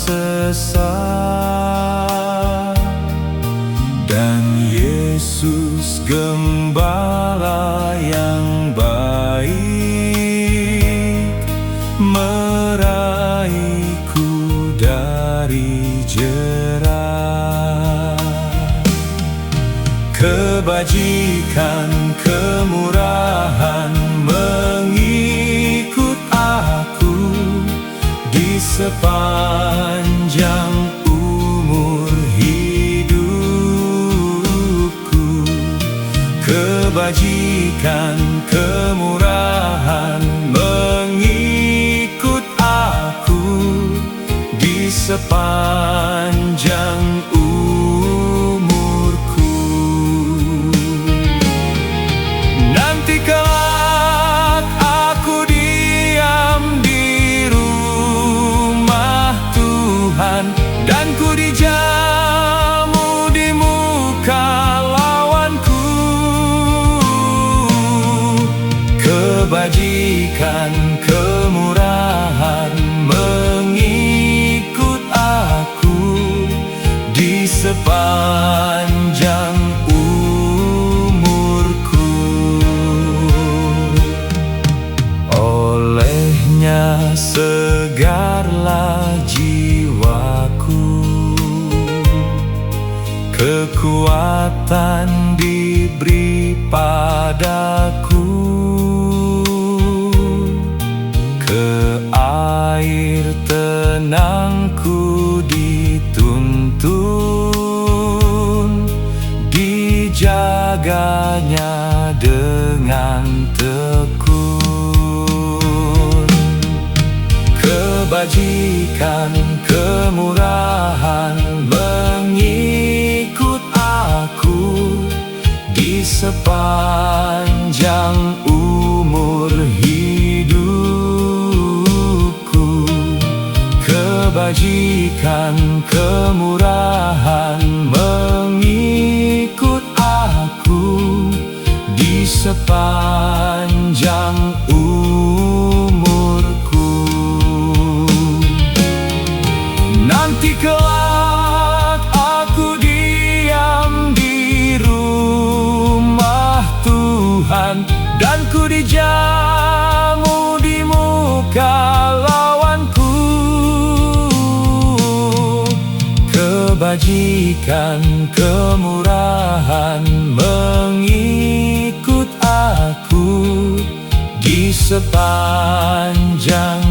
sesat. Dan Yesus Gembala yang baik meraihku dari jerat. Kebajikan, kemurahan mengikut aku di sepanjang umur hidupku. Kebajikan, kemurahan mengikut aku di sepanjang umurku. Nanti kelak aku diam di rumah Tuhan, dan ku dijamu di muka lawanku. Kebajikan, kemurahan mengikut aku di sepanjang umurku. Olehnya segarlah jiwaku, kekuatan diberi padaku. Ke air tenangku dituntun, dijaganya dengan tekun. Kebajikan, kemurahan mengikut aku di sepanjang umur hidupku. Kebajikan, kemurahan mengikut aku di sepanjang umurku. Nanti kelak aku diam di rumah Tuhan, dan ku dijamu di muka lawanku. Kebajikan, kemurahan mengikut aku di sepanjang